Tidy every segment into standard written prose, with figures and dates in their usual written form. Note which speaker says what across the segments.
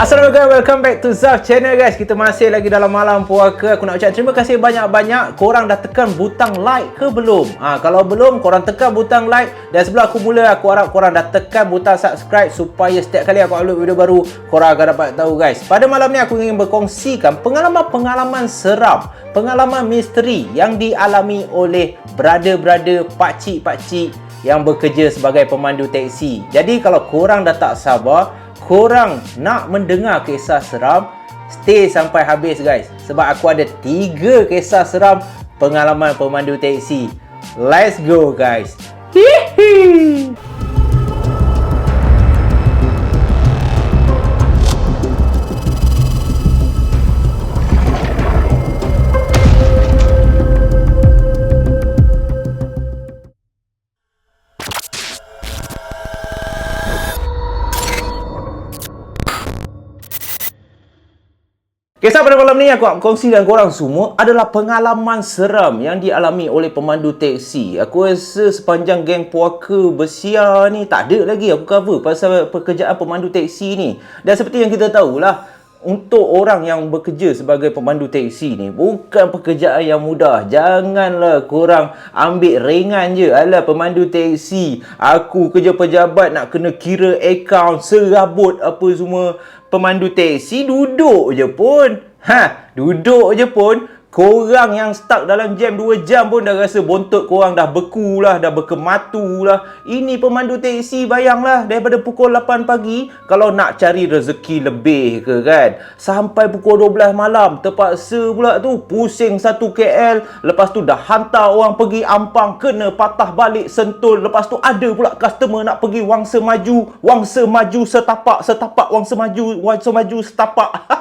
Speaker 1: Assalamualaikum, welcome back to Zaf Channel guys. Kita masih lagi dalam malam puaka. Aku nak ucap terima kasih banyak-banyak. Korang dah tekan butang like ke belum? Kalau belum, korang tekan butang like. Dan sebelum aku mula, aku harap korang dah tekan butang subscribe supaya setiap kali aku upload video baru, korang akan dapat tahu guys. Pada malam ni aku ingin berkongsikan pengalaman-pengalaman seram, pengalaman misteri yang dialami oleh brother-brother, pakcik-pakcik yang bekerja sebagai pemandu teksi. Jadi kalau korang dah tak sabar, korang nak mendengar kisah seram, stay sampai habis guys. Sebab aku ada 3 kisah seram pengalaman pemandu teksi. Let's go guys. Hihi. Kisah pada malam ni aku nak kongsi dengan korang semua adalah pengalaman seram yang dialami oleh pemandu teksi. Aku rasa sepanjang geng puaka bersiar ni tak ada lagi aku cover pasal pekerjaan pemandu teksi ni. Dan seperti yang kita tahulah, untuk orang yang bekerja sebagai pemandu teksi ni bukan pekerjaan yang mudah. Janganlah korang ambil ringan je. Alah, pemandu teksi, aku kerja pejabat nak kena kira akaun, serabut apa semua. Pemandu teksi duduk je pun. Duduk je pun. Korang yang stuck dalam jam 2 jam pun dah rasa bontot korang dah beku lah, dah berkematu lah. Ini pemandu teksi, bayanglah, daripada pukul 8 pagi, kalau nak cari rezeki lebih ke kan, sampai pukul 12 malam, terpaksa pula tu pusing 1 KL, lepas tu dah hantar orang pergi Ampang, kena patah balik Sentul, lepas tu ada pula customer nak pergi Wangsa Maju setapak, Wangsa Maju setapak.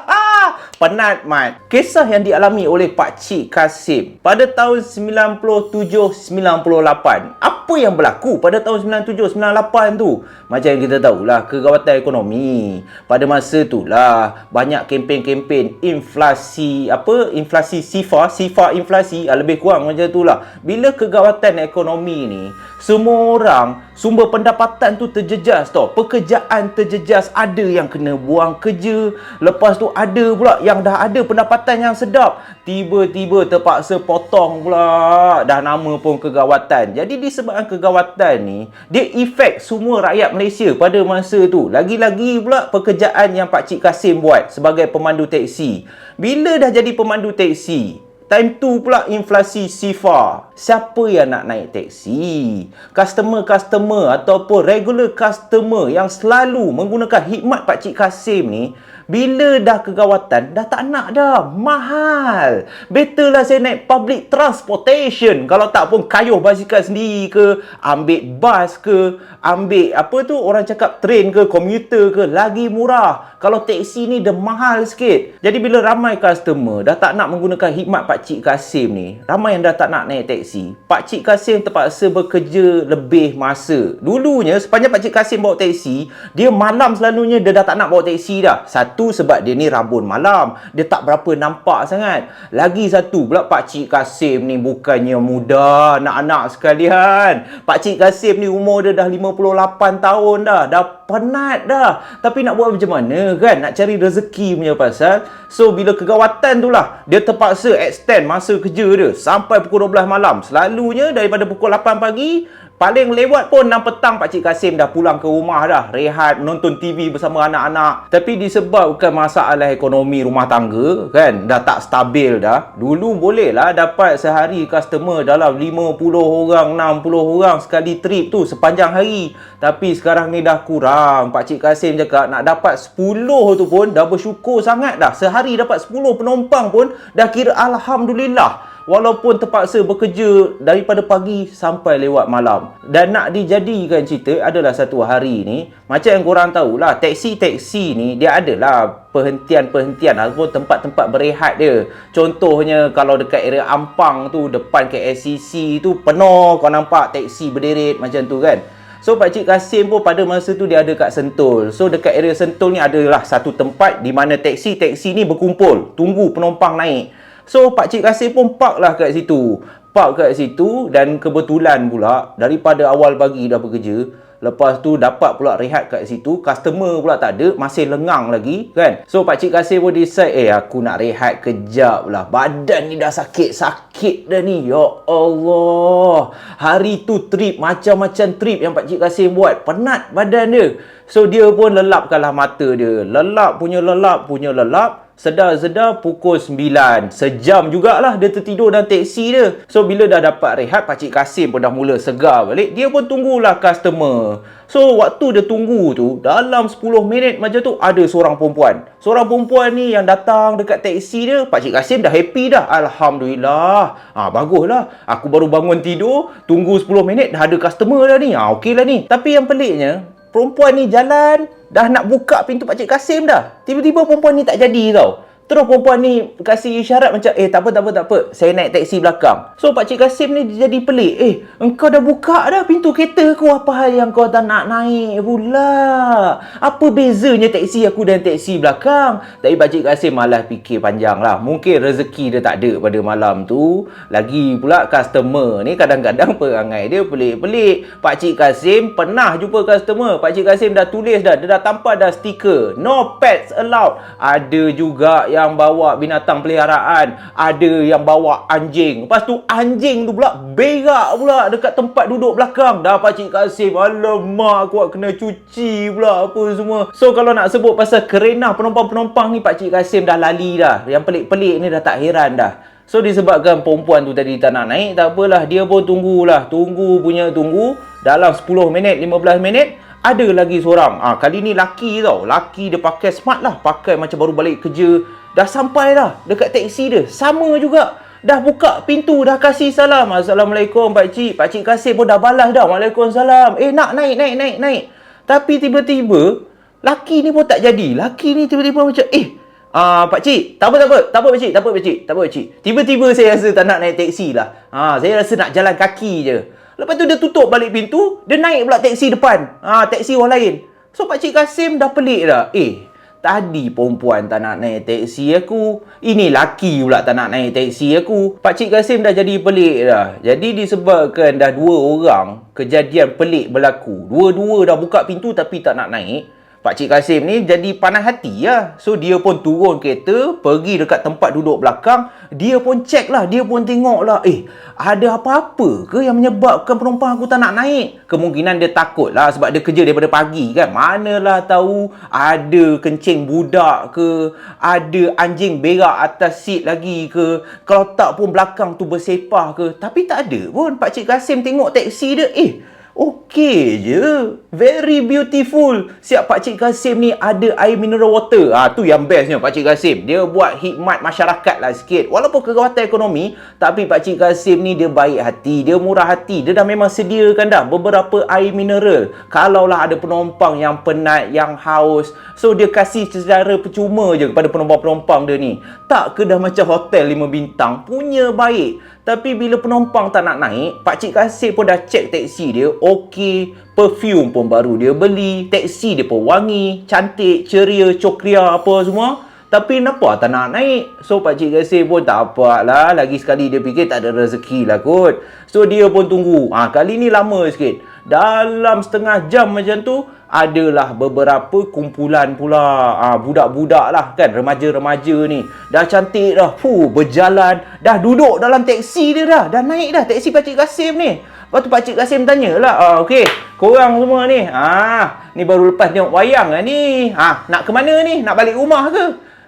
Speaker 1: Penat mat. Kisah yang dialami oleh Pakcik Kasim pada tahun 97-98. Apa yang berlaku pada tahun 97-98 tu? Macam yang kita tahulah, kegawatan ekonomi. Pada masa tu lah banyak kempen-kempen inflasi, inflasi sifar inflasi, lebih kurang macam tu lah. Bila kegawatan ekonomi ni, semua orang sumber pendapatan tu terjejas tau. Pekerjaan terjejas, ada yang kena buang kerja, lepas tu ada pula yang dah ada pendapatan yang sedap, tiba-tiba terpaksa potong pula dah nama pun kegawatan. Jadi disebabkan kegawatan ni, dia efek semua rakyat Malaysia pada masa tu. Lagi-lagi pula pekerjaan yang Pakcik Kasim buat sebagai pemandu teksi. Bila dah jadi pemandu teksi, time tu pula inflasi sifar. Siapa yang nak naik teksi? Customer ataupun regular customer yang selalu menggunakan khidmat Pakcik Kasim ni, bila dah kegawatan, dah tak nak dah. Mahal. Better lah saya naik public transportation. Kalau tak pun kayuh basikal sendiri ke, ambil bas ke, ambil orang cakap train ke, komuter ke, lagi murah. Kalau teksi ni dah mahal sikit. Jadi bila ramai customer dah tak nak menggunakan khidmat Pakcik Kasim ni, ramai yang dah tak nak naik teksi, Pakcik Kasim terpaksa bekerja lebih masa. Dulunya sepanjang Pakcik Kasim bawa teksi, dia malam selalunya dia dah tak nak bawa teksi dah. Satu, sebab dia ni rabun malam, dia tak berapa nampak sangat. Lagi satu pula, Pakcik Kasim ni bukannya muda, anak-anak sekalian. Pakcik Kasim ni umur dia dah 58 tahun dah penat dah. Tapi nak buat macam mana kan, nak cari rezeki punya pasal. So bila kegawatan tu lah, dia terpaksa extend masa kerja dia sampai pukul 12 malam. Selalunya daripada pukul 8 pagi, paling lewat pun 6 petang Pakcik Kasim dah pulang ke rumah dah, rehat, menonton TV bersama anak-anak. Tapi disebabkan masalah ekonomi rumah tangga kan, dah tak stabil dah. Dulu boleh lah dapat sehari customer dalam 50 orang, 60 orang sekali trip tu sepanjang hari. Tapi sekarang ni dah kurang. Pakcik Kasim cakap nak dapat 10 tu pun dah bersyukur sangat dah. Sehari dapat 10 penumpang pun dah kira Alhamdulillah. Walaupun terpaksa bekerja daripada pagi sampai lewat malam. Dan nak dijadikan cerita, adalah satu hari ni, macam yang korang tahulah, teksi-teksi ni dia adalah perhentian-perhentian ataupun tempat-tempat berehat dia. Contohnya kalau dekat area Ampang tu, depan KLCC tu penuh, kau nampak teksi berderet macam tu kan. So Pakcik Kasim pun pada masa tu dia ada kat Sentul. So dekat area Sentul ni adalah satu tempat di mana teksi-teksi ni berkumpul, tunggu penumpang naik. So Pakcik Kasim pun park lah kat situ. Dan kebetulan pula daripada awal pagi dah bekerja, Lepas tu dapat pula rehat kat situ, customer pula tak ada, masih lengang lagi kan. So Pakcik Kasim pun decide, aku nak rehat kejap lah, badan ni dah sakit-sakit dah ni. Ya Allah, hari tu trip, macam-macam trip yang Pakcik Kasim buat, penat badan dia. So dia pun lelapkanlah mata dia, lelap punya lelap. Sedar-sedar pukul 9. Sejam jugalah dia tertidur dalam teksi dia. So bila dah dapat rehat, Pakcik Kasim pun dah mula segar balik. Dia pun tunggulah customer. So waktu dia tunggu tu, dalam 10 minit macam tu, ada seorang perempuan. Seorang perempuan ni yang datang dekat teksi dia, Pakcik Kasim dah happy dah. Alhamdulillah. Baguslah. Aku baru bangun tidur, tunggu 10 minit dah ada customer dah ni. Okey lah ni. Tapi yang peliknya, perempuan ni jalan, dah nak buka pintu Pakcik Kasim dah. Tiba-tiba perempuan ni tak jadi tau. Terus perempuan ni kasih isyarat macam, tak apa. Saya naik teksi belakang. So Pakcik Kasim ni jadi pelik. Engkau dah buka dah pintu kereta aku. Apa hal yang kau tak nak naik pula? Apa bezanya teksi aku dan teksi belakang? Tapi Pakcik Kasim malah fikir panjang lah. Mungkin rezeki dia tak ada pada malam tu. Lagi pula customer ni kadang-kadang perangai dia pelik-pelik. Pakcik Kasim pernah jumpa customer. Pakcik Kasim dah tulis dah. Dia dah tampal dah stiker. No pets allowed. Ada juga yang bawa binatang peliharaan, ada yang bawa anjing. Lepas tu anjing tu pula berak pula dekat tempat duduk belakang. Dah Pakcik Kasim, alamak, aku kena cuci pula apa semua. So kalau nak sebut pasal kerenah penumpang-penumpang ni, Pakcik Kasim dah lali dah. Yang pelik-pelik ni dah tak heran dah. So disebabkan perempuan tu tadi tak nak naik, tak apalah, dia pun tunggulah. Tunggu. Dalam 10 minit, 15 minit ada lagi seorang. Kali ni laki tau. Laki dia pakai smart lah. Pakai macam baru balik kerja. Dah sampai dah dekat teksi dia. Sama juga. Dah buka pintu, dah kasih salam. Assalamualaikum Pakcik. Pakcik Kasim pun dah balas dah. Waalaikumsalam. Nak naik. Tapi tiba-tiba, laki ni pun tak jadi. Laki ni tiba-tiba macam, Pakcik, tak apa Pakcik. Tiba-tiba saya rasa tak nak naik teksi lah. Saya rasa nak jalan kaki je. Lepas tu dia tutup balik pintu, dia naik pula teksi depan. Teksi orang lain. So Pakcik Kasim dah pelik dah. Tadi perempuan tak nak naik teksi aku, ini laki pula tak nak naik teksi aku. Pakcik Kasim dah jadi pelik dah. Jadi disebabkan dah dua orang kejadian pelik berlaku. Dua-dua dah buka pintu tapi tak nak naik. Pakcik Kasim ni jadi panas hati lah. So dia pun turun kereta, pergi dekat tempat duduk belakang. Dia pun cek lah, dia pun tengok lah. Ada apa-apa ke yang menyebabkan penumpang aku tak nak naik? Kemungkinan dia takut lah sebab dia kerja daripada pagi kan. Manalah tahu ada kencing budak ke, ada anjing berak atas seat lagi ke. Kalau tak pun belakang tu bersepah ke. Tapi tak ada pun. Pakcik Kasim tengok teksi dia, okey je. Very beautiful. Siap Pakcik Kasim ni ada air mineral water. Tu yang bestnya Pakcik Kasim. Dia buat khidmat masyarakat lah sikit. Walaupun kekuatan ekonomi, tapi Pakcik Kasim ni dia baik hati, dia murah hati. Dia dah memang sediakan dah beberapa air mineral. Kalaulah ada penumpang yang penat, yang haus, so dia kasih secara percuma je kepada penumpang-penumpang dia ni. Tak ke dah macam hotel 5 bintang, punya baik. Tapi bila penumpang tak nak naik, Pakcik Kasim pun dah cek teksi dia. Okey, perfume pun baru dia beli. Teksi dia pun wangi, cantik, ceria, cokria apa semua. Tapi kenapa tak nak naik? So Pakcik Kasim pun tak apa lah. Lagi sekali dia fikir tak ada rezeki lah kot. So dia pun tunggu. Kali ni lama sikit. Dalam setengah jam macam tu, adalah beberapa kumpulan pula budak-budak lah kan, remaja-remaja ni. Dah cantik dah, berjalan, dah duduk dalam teksi dia dah naik dah teksi Pakcik Kasim ni. Lepas tu Pakcik Kasim tanya lah, okey, korang semua ni, ni baru lepas tengok wayang lah ni, nak ke mana ni? Nak balik rumah ke?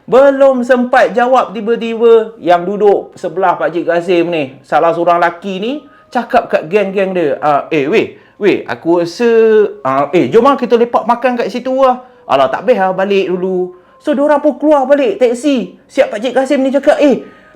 Speaker 1: Belum sempat jawab, tiba-tiba yang duduk sebelah Pakcik Kasim ni, salah seorang lelaki ni cakap kat geng-geng dia, weh, aku rasa jom lah kita lepak makan kat situ lah. Alah, tak best lah, balik dulu. So diorang pun keluar balik teksi. Siap Pakcik Kasim ni cakap,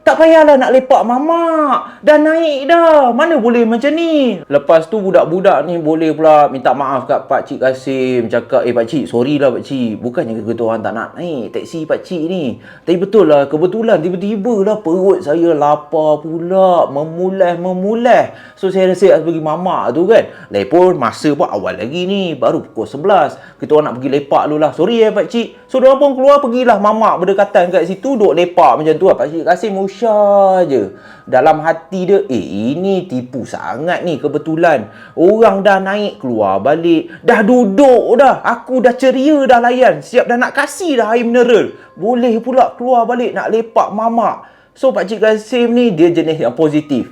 Speaker 1: tak payahlah nak lepak mamak, dah naik dah, mana boleh macam ni. Lepas tu budak-budak ni boleh pula minta maaf kat Pakcik Kasim, cakap, Pakcik, sorry lah Pakcik, bukannya kita orang tak nak naik teksi Pakcik ni, tapi betul lah, kebetulan tiba-tiba lah perut saya lapar pula, memulah. So saya rasa harus pergi mamak tu kan. Lagipun masa pun awal lagi ni, baru pukul 11, kita orang nak pergi lepak dulu lah, sorry Pakcik. So diorang pun keluar, pergilah mamak berdekatan kat situ, duduk lepak macam tu lah. Pakcik Kasim Malaysia je. Dalam hati dia, ini tipu sangat ni kebetulan. Orang dah naik keluar balik, dah duduk dah. Aku dah ceria dah layan, siap dah nak kasih dah air mineral. Boleh pula keluar balik nak lepak mamak. So Pakcik Kasim ni dia jenis yang positif.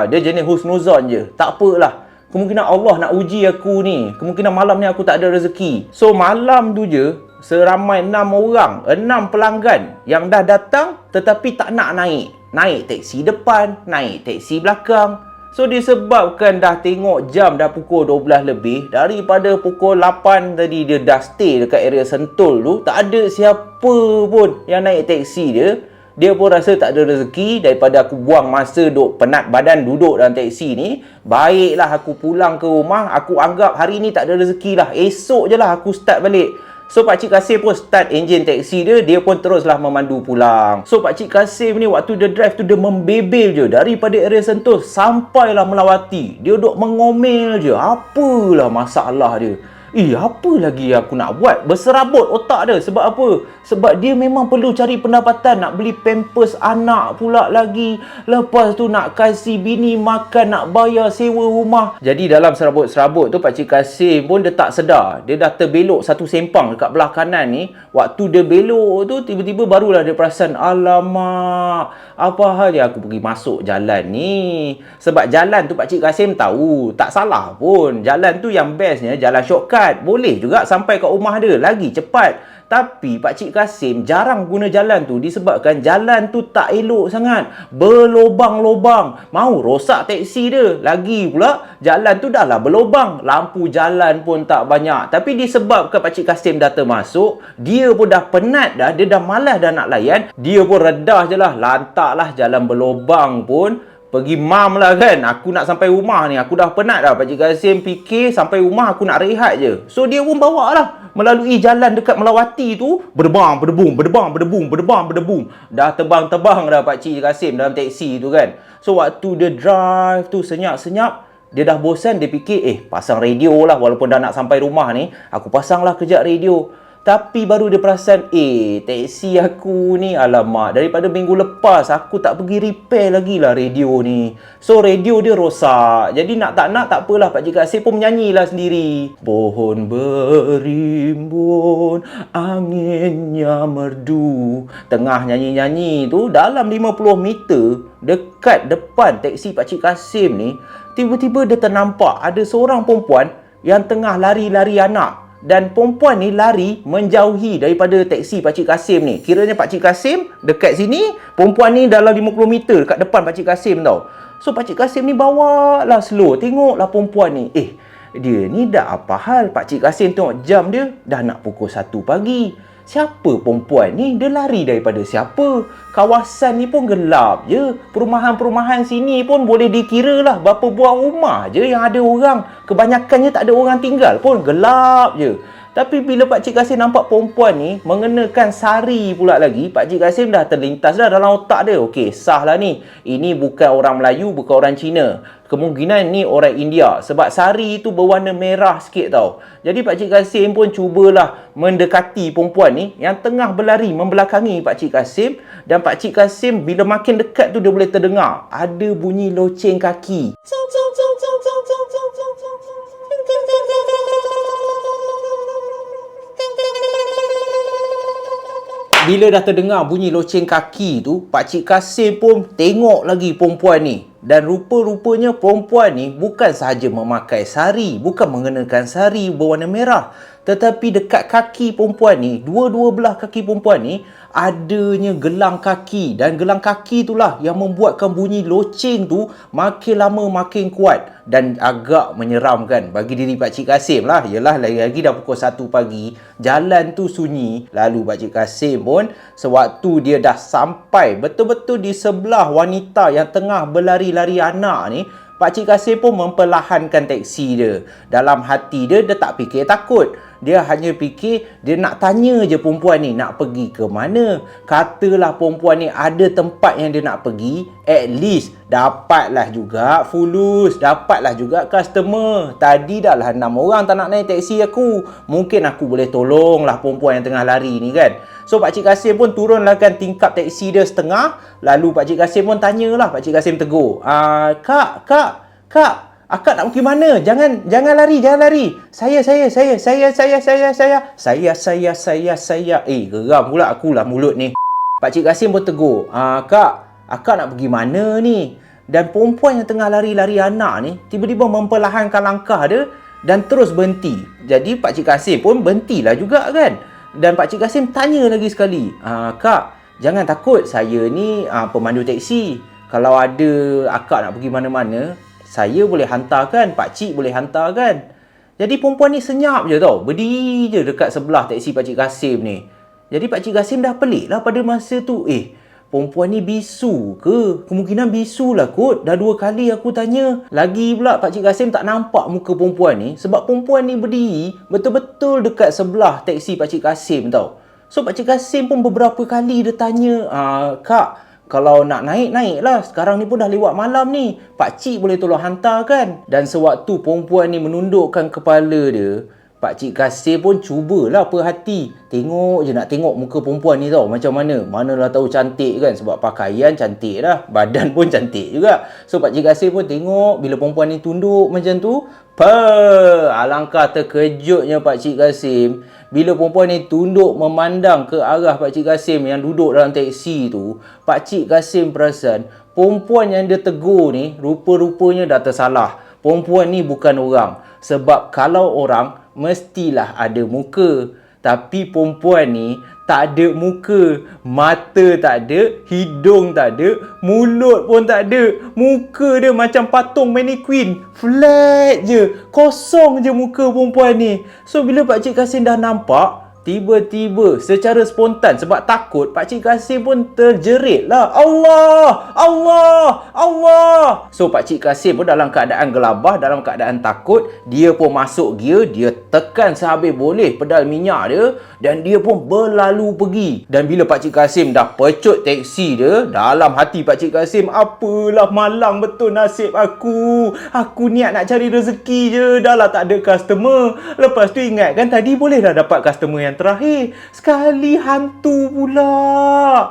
Speaker 1: Dia jenis husnuzon je. Tak apalah. Kemungkinan Allah nak uji aku ni. Kemungkinan malam ni aku tak ada rezeki. So malam tu je, seramai 6 orang, 6 pelanggan yang dah datang tetapi tak nak naik. Naik teksi depan, naik teksi belakang. So disebabkan dah tengok jam dah pukul 12 lebih, daripada pukul 8 tadi dia dah stay dekat area Sentul tu, tak ada siapa pun yang naik teksi dia. Dia pun rasa tak ada rezeki, daripada aku buang masa duk penat badan duduk dalam teksi ni, baiklah aku pulang ke rumah. Aku anggap hari ni tak ada rezeki lah, esok je lah aku start balik. So Pakcik Kasim pun start enjin teksi dia, dia pun teruslah memandu pulang. So Pakcik Kasim ni waktu dia drive tu dia membebel je daripada area Sentul sampailah Melawati. Dia duk mengomel je, apalah masalah dia. Apa lagi aku nak buat? Berserabut otak dia. Sebab apa? Sebab dia memang perlu cari pendapatan. Nak beli pampers anak pula lagi. Lepas tu nak kasih bini makan, nak bayar sewa rumah. Jadi dalam serabut-serabut tu Pakcik Kasim pun dia tak sedar. Dia dah terbelok satu sempang dekat belah kanan ni. Waktu dia belok tu tiba-tiba barulah dia perasan, alamak, apa hal dia aku pergi masuk jalan ni. Sebab jalan tu Pakcik Kasim tahu, tak salah pun. Jalan tu yang bestnya jalan shortcut. Boleh juga sampai kat rumah dia lagi cepat. Tapi Pakcik Kasim jarang guna jalan tu disebabkan jalan tu tak elok sangat. Berlobang-lobang. Mau rosak teksi dia. Lagi pula jalan tu dah lah berlobang. Lampu jalan pun tak banyak. Tapi disebabkan Pakcik Kasim dah termasuk, dia pun dah penat dah. Dia dah malas dah nak layan. Dia pun redah je lah. Lantak lah jalan berlobang pun. Pergi mam lah kan. Aku nak sampai rumah ni. Aku dah penat dah. Pakcik Kasim fikir sampai rumah aku nak rehat je. So dia pun bawa lah. Melalui jalan dekat Melawati tu. Berdebam, berdebum, berdebam, berdebum, berdebam, berdebum. Dah tebang-tebang dah Pakcik Kasim dalam teksi tu kan. So waktu dia drive tu senyap-senyap, dia dah bosan. Dia fikir pasang radio lah. Walaupun dah nak sampai rumah ni, aku pasang lah kejap radio. Tapi baru dia perasan, teksi aku ni, alamak, daripada minggu lepas aku tak pergi repair lagi lah radio ni. So radio dia rosak. Jadi nak tak apalah, Pakcik Kasim pun menyanyilah sendiri. Pohon berimbun, anginnya merdu. Tengah nyanyi-nyanyi tu, dalam 50 meter dekat depan teksi Pakcik Kasim ni, tiba-tiba dia ternampak ada seorang perempuan yang tengah lari-lari anak. Dan perempuan ni lari menjauhi daripada teksi Pakcik Kasim ni. Kiranya Pakcik Kasim dekat sini, perempuan ni dalam 50 meter dekat depan Pakcik Kasim tau. So Pakcik Kasim ni bawalah slow. Tengoklah perempuan ni. Dia ni dah apa hal? Pakcik Kasim tengok jam dia, dah nak pukul 1 pagi. Siapa perempuan ni? Dia lari daripada siapa? Kawasan ni pun gelap je. Perumahan-perumahan sini pun boleh dikira lah berapa buah rumah je yang ada orang. Kebanyakannya tak ada orang tinggal pun, gelap je. Tapi bila Pakcik Kasim nampak perempuan ni mengenakan sari pula lagi, Pakcik Kasim dah terlintas dah dalam otak dia. Okey, sah lah ni. Ini bukan orang Melayu, bukan orang Cina. Kemungkinan ni orang India. Sebab sari tu berwarna merah sikit tau. Jadi Pakcik Kasim pun cubalah mendekati perempuan ni yang tengah berlari membelakangi Pakcik Kasim. Dan Pakcik Kasim bila makin dekat tu dia boleh terdengar ada bunyi loceng kaki. Bila dah terdengar bunyi loceng kaki tu, Pakcik Kasim pun tengok lagi perempuan ni. Dan rupa-rupanya perempuan ni bukan sahaja memakai sari, bukan mengenakan sari berwarna merah. Tetapi dekat kaki perempuan ni, dua-dua belah kaki perempuan ni, adanya gelang kaki. Dan gelang kaki itulah yang membuatkan bunyi loceng tu makin lama makin kuat. Dan agak menyeramkan bagi diri Pakcik Kasim lah. Yelah, lagi-lagi dah pukul 1 pagi. Jalan tu sunyi. Lalu Pakcik Kasim pun sewaktu dia dah sampai betul-betul di sebelah wanita yang tengah berlari-lari anak ni, Pakcik Kasim pun memperlahankan teksi dia. Dalam hati dia, dia tak fikir takut. Dia hanya fikir dia nak tanya je perempuan ni nak pergi ke mana. Katalah perempuan ni ada tempat yang dia nak pergi, at least dapatlah juga fulus, dapatlah juga customer. Tadi dah lah 6 orang tak nak naik teksi aku. Mungkin aku boleh tolonglah perempuan yang tengah lari ni kan. So Pakcik Kasim pun turunlahkan tingkap teksi dia setengah. Lalu Pakcik Kasim pun tanyalah, Pakcik Kasim tegur, Kak, akak nak pergi mana? Jangan lari. Saya. Geram pula akulah mulut ni. Pakcik Kasim pun tegur, akak nak pergi mana ni? Dan perempuan yang tengah lari-lari anak ni tiba-tiba memperlahankan langkah dia dan terus berhenti. Jadi Pakcik Kasim pun berhentilah juga kan. Dan Pakcik Kasim tanya lagi sekali, Kak, jangan takut, saya ni pemandu teksi. Kalau ada akak nak pergi mana-mana, saya boleh hantarkan, pakcik boleh hantarkan. Jadi perempuan ni senyap je tau, berdiri je dekat sebelah teksi Pakcik Kasim ni. Jadi Pakcik Kasim dah pelik lah pada masa tu. Perempuan ni bisu ke? Kemungkinan bisu lah kot. Dah 2 kali aku tanya. Lagi pula Pakcik Kasim tak nampak muka perempuan ni sebab perempuan ni berdiri betul-betul dekat sebelah teksi Pakcik Kasim tau. So Pakcik Kasim pun beberapa kali dia tanya, Kak, kalau nak naiklah. Sekarang ni pun dah lewat malam ni. Pakcik boleh tolong hantarkan. Dan sewaktu perempuan ni menundukkan kepala dia, Pakcik Kasim pun cubalah perhati. Tengok je, nak tengok muka perempuan ni tau macam mana. Manalah tahu cantik kan, sebab pakaian cantik dah, badan pun cantik juga. So Pakcik Kasim pun tengok bila perempuan ni tunduk macam tu. Alangkah terkejutnya Pakcik Kasim bila perempuan ni tunduk memandang ke arah Pakcik Kasim yang duduk dalam teksi tu. Pakcik Kasim perasan perempuan yang dia tegur ni rupa-rupanya dah tersalah. Perempuan ni bukan orang. Sebab kalau orang mestilah ada muka. Tapi perempuan ni tak ada muka. Mata tak ada, hidung tak ada, mulut pun tak ada. Muka dia macam patung mannequin. Flat je. Kosong je muka perempuan ni. So bila Pakcik Kasim dah nampak, tiba-tiba secara spontan sebab takut, Pakcik Kasim pun terjerit lah, Allah. So Pakcik Kasim pun dalam keadaan gelabah, dalam keadaan takut. Dia pun masuk gear, dia tekan sehabis boleh pedal minyak dia dan dia pun berlalu pergi. Dan bila Pakcik Kasim dah pecut teksi dia, dalam hati Pakcik Kasim, apalah malang betul nasib aku. Aku niat nak cari rezeki je, dah lah tak ada customer. Lepas tu ingat kan tadi boleh dah dapat customer yang terakhir. Sekali hantu pula.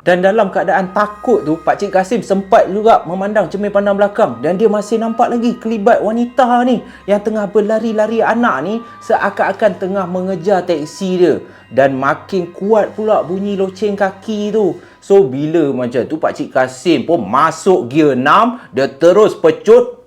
Speaker 1: Dan dalam keadaan takut tu, Pakcik Kasim sempat juga memandang cermin pandang belakang dan dia masih nampak lagi kelibat wanita ni yang tengah berlari-lari anak ni seakan-akan tengah mengejar teksi dia. Dan makin kuat pula bunyi loceng kaki tu. So bila macam tu, Pakcik Kasim pun masuk gear 6. Dia terus pecut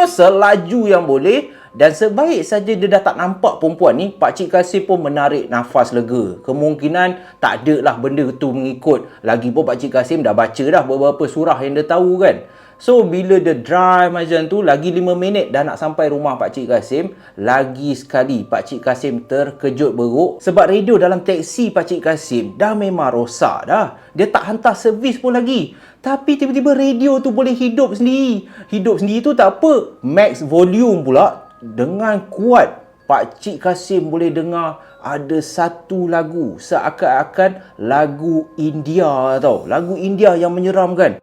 Speaker 1: selaju yang boleh. Dan sebaik saja dia dah tak nampak perempuan ni, Pakcik Kasim pun menarik nafas lega. Kemungkinan tak ada lah benda tu mengikut. Lagipun Pakcik Kasim dah baca dah beberapa surah yang dia tahu kan. So bila dia drive macam tu, lagi 5 minit dah nak sampai rumah Pakcik Kasim. Lagi sekali Pakcik Kasim terkejut beruk sebab radio dalam teksi Pakcik Kasim dah memang rosak dah. Dia tak hantar servis pun lagi. Tapi tiba-tiba radio tu boleh hidup sendiri. Hidup sendiri tu tak apa, max volume pula. Dengan kuat Pakcik Kasim boleh dengar ada satu lagu, seakan-akan lagu India tau. Lagu India yang menyeramkan.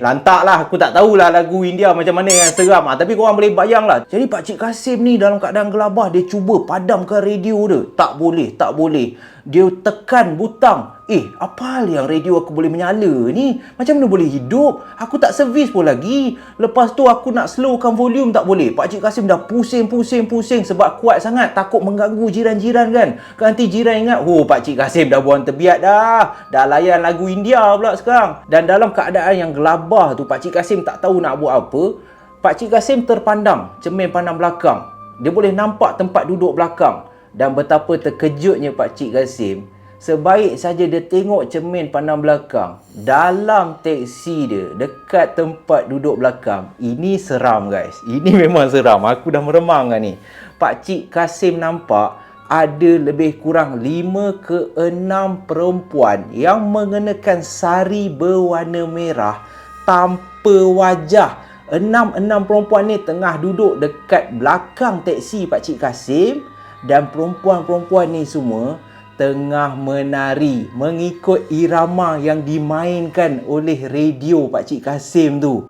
Speaker 1: Lantaklah, aku tak tahulah lagu India macam mana yang seram tapi korang boleh bayang lah. Jadi Pakcik Kasim ni dalam keadaan gelabah, dia cuba padamkan radio dia. Tak boleh. Dia tekan butang. Apa hal yang radio aku boleh menyala ni? Macam mana boleh hidup? Aku tak servis pun lagi. Lepas tu aku nak slowkan volume tak boleh. Pakcik Kasim dah pusing sebab kuat sangat. Takut mengganggu jiran-jiran kan. Nanti jiran ingat, Pakcik Kasim dah buang terbiat dah. Dah layan lagu India pula sekarang. Dan dalam keadaan yang gelabah tu, Pakcik Kasim tak tahu nak buat apa. Pakcik Kasim terpandang cermin pandang belakang. Dia boleh nampak tempat duduk belakang. Dan betapa terkejutnya Pakcik Kasim. Sebaik saja dia tengok cermin pandang belakang, dalam teksi dia, dekat tempat duduk belakang. Ini seram guys. Ini memang seram. Aku dah meremang kan ni. Pakcik Kasim nampak ada lebih kurang 5 ke 6 perempuan yang mengenakan sari berwarna merah, tampak tanpa wajah. Enam perempuan ni tengah duduk dekat belakang teksi Pakcik Kasim, dan perempuan-perempuan ni semua tengah menari mengikut irama yang dimainkan oleh radio Pakcik Kasim tu.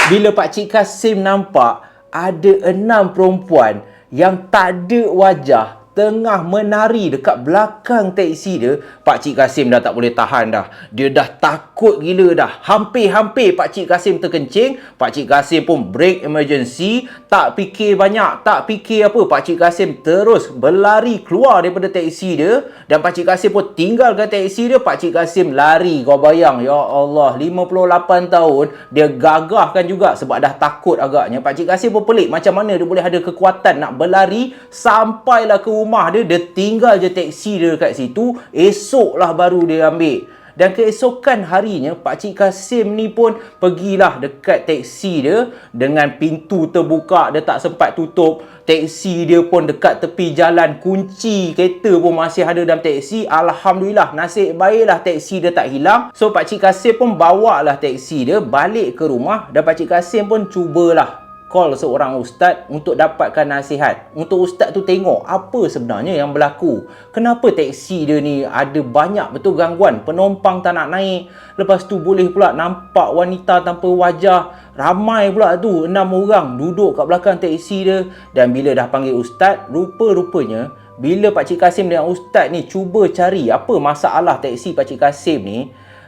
Speaker 1: Bila Pakcik Kasim nampak ada 6 perempuan yang tak ada wajah tengah menari dekat belakang teksi dia, Pakcik Kasim dah tak boleh tahan dah. Dia dah takut gila dah. Hampir-hampir Pakcik Kasim terkencing. Pakcik Kasim pun break emergency. Tak fikir banyak, tak fikir apa. Pakcik Kasim terus berlari keluar daripada teksi dia. Dan Pakcik Kasim pun tinggalkan teksi dia. Pakcik Kasim lari. Kau bayang, ya Allah, 58 tahun. Dia gagahkan juga sebab dah takut agaknya. Pakcik Kasim pun pelik macam mana dia boleh ada kekuatan nak berlari sampailah ke rumah dia. Dia tinggal je teksi dia kat situ. Esoklah baru dia ambil. Dan keesokan harinya, Pakcik Kasim ni pun pergilah dekat teksi dia dengan pintu terbuka. Dia tak sempat tutup. Teksi dia pun dekat tepi jalan. Kunci kereta pun masih ada dalam teksi. Alhamdulillah, nasib baiklah teksi dia tak hilang. So, Pakcik Kasim pun bawa lah teksi dia balik ke rumah. Dan Pakcik Kasim pun cubalah call seorang ustaz untuk dapatkan nasihat. Untuk ustaz tu tengok apa sebenarnya yang berlaku. Kenapa teksi dia ni ada banyak betul gangguan. Penumpang tak nak naik. Lepas tu boleh pula nampak wanita tanpa wajah. Ramai pula tu 6 orang duduk kat belakang teksi dia. Dan bila dah panggil ustaz, rupa-rupanya bila Pakcik Kasim dengan ustaz ni cuba cari apa masalah teksi Pakcik Kasim ni,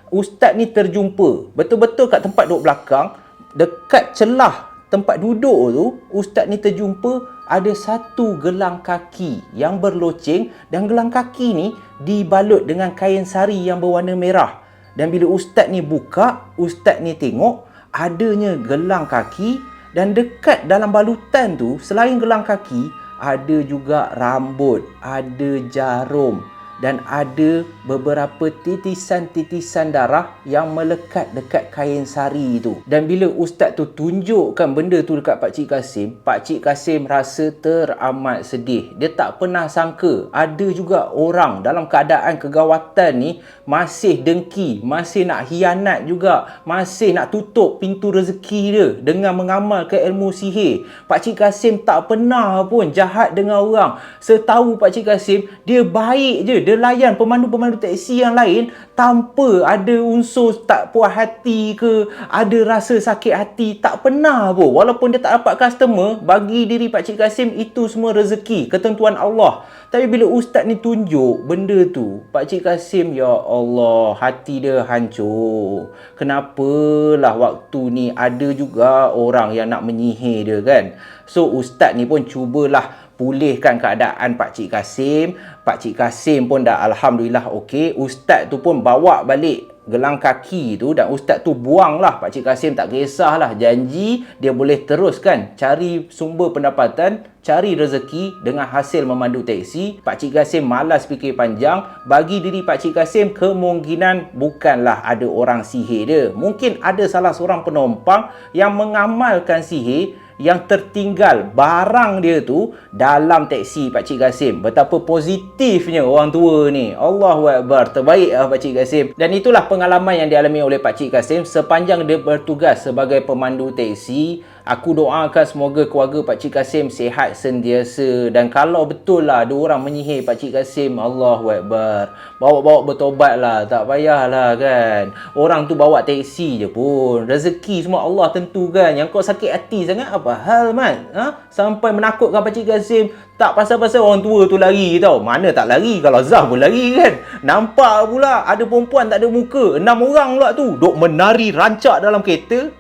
Speaker 1: ustaz ni terjumpa betul-betul kat tempat duduk belakang, dekat celah tempat duduk tu, ustaz ni terjumpa ada satu gelang kaki yang berloceng, dan gelang kaki ni dibalut dengan kain sari yang berwarna merah. Dan bila ustaz ni buka, ustaz ni tengok adanya gelang kaki, dan dekat dalam balutan tu selain gelang kaki ada juga rambut, ada jarum, dan ada beberapa titisan-titisan darah yang melekat dekat kain sari itu. Dan bila ustaz tu tunjukkan benda tu dekat Pakcik Kasim, Pakcik Kasim rasa teramat sedih. Dia tak pernah sangka ada juga orang dalam keadaan kegawatan ni masih dengki, masih nak hianat juga, masih nak tutup pintu rezeki dia dengan mengamalkan ilmu sihir. Pakcik Kasim tak pernah pun jahat dengan orang. Setahu Pakcik Kasim, dia baik je. Dia layan pemandu-pemandu teksi yang lain tanpa ada unsur tak puas hati ke, ada rasa sakit hati. Tak pernah pun. Walaupun dia tak dapat customer, bagi diri Pakcik Kasim itu semua rezeki, ketentuan Allah. Tapi bila ustaz ni tunjuk benda tu, Pakcik Kasim, ya Allah, hati dia hancur. Kenapalah waktu ni ada juga orang yang nak menyihir dia kan. So ustaz ni pun cubalah pulihkan keadaan Pakcik Kasim. Pakcik Kasim pun dah alhamdulillah okey. Ustaz tu pun bawa balik gelang kaki tu, dan ustaz tu buang lah. Pakcik Kasim tak kisahlah, janji dia boleh teruskan cari sumber pendapatan, cari rezeki dengan hasil memandu teksi. Pakcik Kasim malas fikir panjang. Bagi diri Pakcik Kasim, kemungkinan bukanlah ada orang sihir dia. Mungkin ada salah seorang penumpang yang mengamalkan sihir, yang tertinggal barang dia tu dalam teksi Pakcik Kasim. Betapa positifnya orang tua ni. Allahu Akbar. Terbaik lah Pakcik Kasim. Dan itulah pengalaman yang dialami oleh Pakcik Kasim sepanjang dia bertugas sebagai pemandu teksi. Aku doakan semoga keluarga Pakcik Kasim sihat sentiasa. Dan kalau betul lah ada orang menyihir Pakcik Kasim, Allahu Akbar, bawa-bawa bertobat lah. Tak payahlah kan. Orang tu bawa teksi je pun. Rezeki semua Allah tentukan. Yang kau sakit hati sangat apa hal Mat? Sampai menakutkan Pakcik Kasim. Tak pasal-pasal orang tua tu lari tau. Mana tak lari, kalau Zah pun lari kan. Nampak pula ada perempuan tak ada muka, 6 orang pula tu duk menari rancak dalam kereta.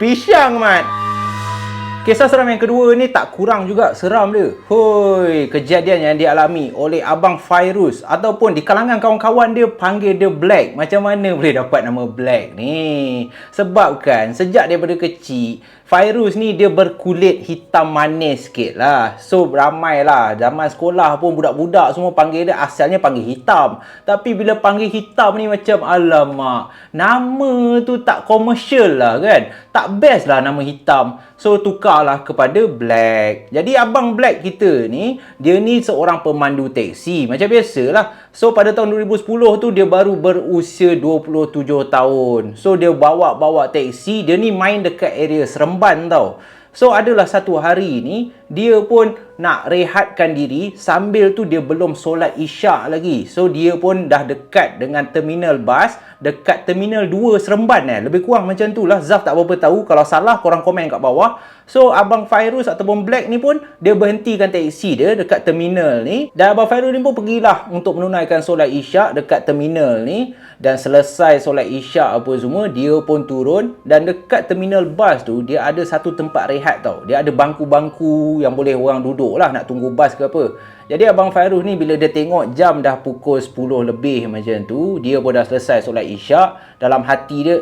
Speaker 1: Pisang Mat. Kisah seram yang kedua ni tak kurang juga seram dia. Hoi, kejadian yang dialami oleh Abang Fairuz, ataupun di kalangan kawan-kawan dia panggil dia Black. Macam mana boleh dapat nama Black ni? Sebab kan sejak daripada kecil, Fairuz ni dia berkulit hitam manis sikit lah. So ramai lah, zaman sekolah pun budak-budak semua panggil dia, asalnya panggil hitam. Tapi bila panggil hitam ni macam alamak, nama tu tak komersial lah kan. Tak best lah nama hitam. So tukar tukarlah kepada Black. Jadi abang Black kita ni, dia ni seorang pemandu teksi. Macam biasalah. So pada tahun 2010 tu dia baru berusia 27 tahun. So dia bawa teksi, dia ni main dekat area Seremban tau. So adalah satu hari ni dia pun nak rehatkan diri, sambil tu dia belum solat isyak lagi. So dia pun dah dekat dengan terminal bas, dekat terminal 2 Seremban lebih kurang macam tu lah. Zaf tak berapa tahu, kalau salah korang komen kat bawah. So abang Fairuz ataupun Black ni pun dia berhentikan teksi dia dekat terminal ni, dan abang Fairuz ni pun pergilah untuk menunaikan solat isyak dekat terminal ni. Dan selesai solat isyak apa semua, dia pun turun, dan dekat terminal bas tu dia ada satu tempat rehat tau. Dia ada bangku-bangku yang boleh orang duduk lah nak tunggu bas ke apa. Jadi abang Fairuz ni bila dia tengok jam dah pukul 10 lebih macam tu, dia pun dah selesai solat isyak. Dalam hati dia,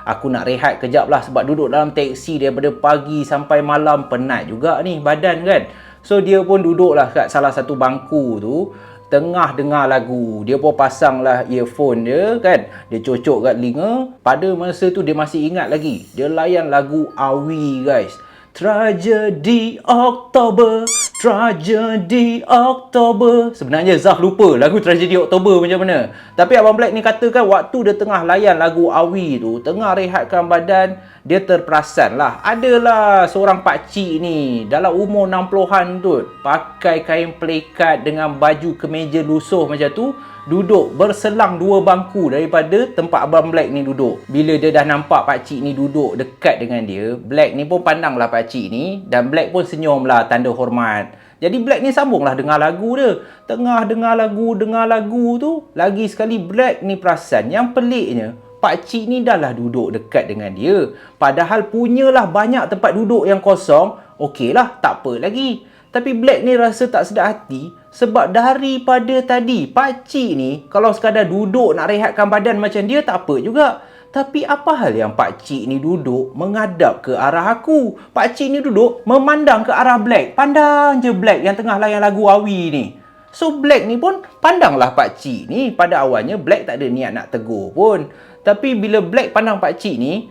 Speaker 1: aku nak rehat kejap lah, sebab duduk dalam teksi daripada pagi sampai malam, penat juga ni badan kan. So dia pun duduk lah kat salah satu bangku tu, tengah dengar lagu. Dia pun pasang lah earphone dia kan, dia cocok kat telinga. Pada masa tu dia masih ingat lagi, dia layan lagu Awi guys. Tragedi Oktober, Tragedi Oktober. Sebenarnya Zaf lupa lagu Tragedi Oktober macam mana. Tapi abang Black ni katakan waktu dia tengah layan lagu Awi tu, tengah rehatkan badan, dia terperasan lah. Adalah seorang pakcik ni dalam umur 60-an tu, pakai kain pelikat dengan baju kemeja lusuh macam tu, duduk berselang 2 bangku daripada tempat abang Black ni duduk. Bila dia dah nampak pakcik ni duduk dekat dengan dia, Black ni pun pandanglah pakcik ni, dan Black pun senyum lah tanda hormat. Jadi Black ni sambunglah dengar lagu dia. Tengah dengar lagu tu, lagi sekali Black ni perasan yang peliknya, pakcik ni dah lah duduk dekat dengan dia. Padahal punyalah banyak tempat duduk yang kosong. Okey lah, tak apa lagi. Tapi Black ni rasa tak sedap hati, sebab daripada tadi pakcik ni kalau sekadar duduk nak rehatkan badan macam dia tak apa juga. Tapi apa hal yang pakcik ni duduk menghadap ke arah aku? Pakcik ni duduk memandang ke arah Black. Pandang je Black yang tengah layan lagu Awi ni. So Black ni pun pandanglah pakcik ni. Pada awalnya Black tak ada niat nak tegur pun. Tapi bila Black pandang pakcik ni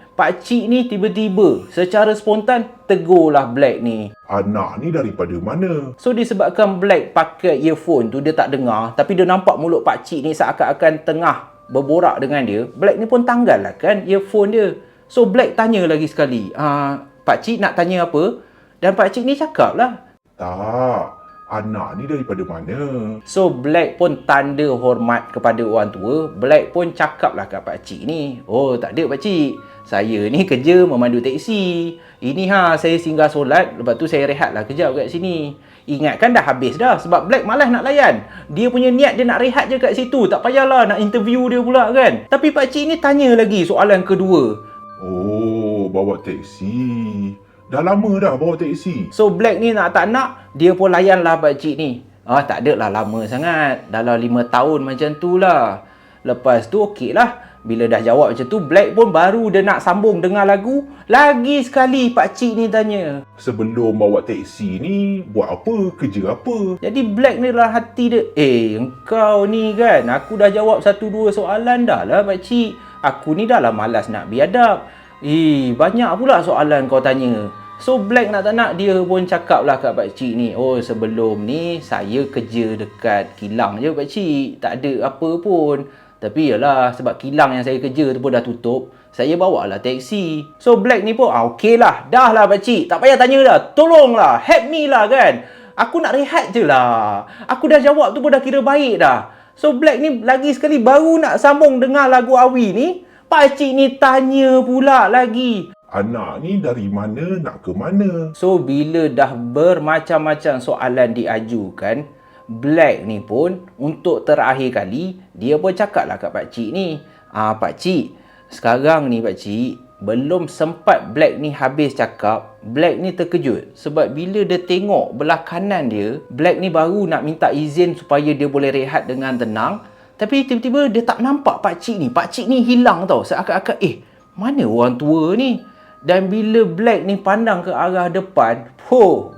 Speaker 1: tiba-tiba secara spontan tegurlah Black ni.
Speaker 2: Anak ni daripada mana?
Speaker 1: So disebabkan Black pakai earphone tu, dia tak dengar, tapi dia nampak mulut pakcik ni seakan-akan tengah berborak dengan dia. Black ni pun tanggal lah kan earphone dia. So Black tanya lagi sekali, pakcik nak tanya apa? Dan pakcik ni cakap lah,
Speaker 2: Tak, anak ni daripada mana?
Speaker 1: so Black pun tanda hormat kepada orang tua. Black pun cakap lah kat pakcik ni, oh tak ada pakcik, saya ni kerja memandu teksi. Ini saya singgah solat, lepas tu saya rehat lah kejap kat sini. Ingatkan dah habis dah, sebab Black malas nak layan. Dia punya niat dia nak rehat je kat situ, tak payahlah nak interview dia pula kan. Tapi pakcik ni tanya lagi soalan kedua.
Speaker 2: Oh, bawa teksi. Dah lama dah bawa teksi.
Speaker 1: So Black ni nak tak nak, dia pun layan lah pakcik ni. Tak ada lah lama sangat, dalam 5 tahun macam tu lah. Lepas tu okey lah. Bila dah jawab macam tu, Black pun baru dia nak sambung dengar lagu. Lagi sekali pakcik ni tanya,
Speaker 2: Sebelum bawa teksi ni, buat apa? Kerja apa?
Speaker 1: jadi Black ni dalam hati dia, engkau ni kan, aku dah jawab 1-2 soalan dah lah pakcik. Aku ni dah lah malas nak biadab. Banyak pula soalan kau tanya. So Black nak tak nak, dia pun cakap lah kat pakcik ni, oh sebelum ni saya kerja dekat kilang je pakcik, tak ada apa pun. Tapi yalah, sebab kilang yang saya kerja tu pun dah tutup, saya bawa lah teksi. So Black ni pun, okey lah, dah lah pakcik, tak payah tanya dah, tolonglah, help me lah kan. Aku nak rehat je lah, aku dah jawab tu pun dah kira baik dah. So Black ni lagi sekali baru nak sambung dengar lagu Awi ni, pakcik ni tanya pula lagi,
Speaker 2: Anak ni dari mana nak ke mana?
Speaker 1: so bila dah bermacam-macam soalan diajukan, Black ni pun untuk terakhir kali dia pun cakap lah kat pakcik ni, pakcik, sekarang ni pakcik, belum sempat Black ni habis cakap, Black ni terkejut. Sebab bila dia tengok belah kanan dia, Black ni baru nak minta izin supaya dia boleh rehat dengan tenang. Tapi tiba-tiba dia tak nampak pakcik ni. Pakcik ni hilang tau. Seakan-akan, mana orang tua ni? Dan bila Black ni pandang ke arah depan,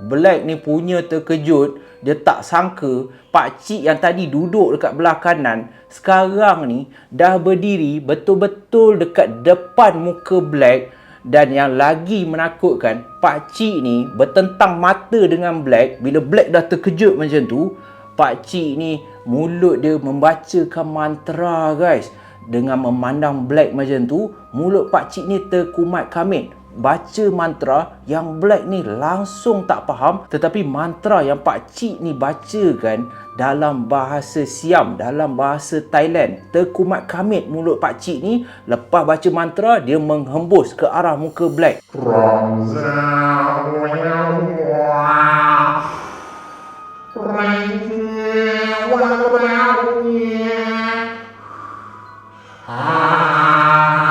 Speaker 1: Black ni punya terkejut. Dia tak sangka pakcik yang tadi duduk dekat belah kanan, sekarang ni dah berdiri betul-betul dekat depan muka Black. Dan yang lagi menakutkan, pakcik ni bertentang mata dengan Black. Bila Black dah terkejut macam tu, pakcik ni mulut dia membacakan mantra guys. Dengan memandang Black macam tu, mulut pakcik ni terkumat kamit. Baca mantra yang Black ni langsung tak faham. Tetapi mantra yang pakcik ni bacakan dalam bahasa Siam, dalam bahasa Thailand. Terkumat kamit mulut pakcik ni. Lepas baca mantra, dia menghembus ke arah muka Black.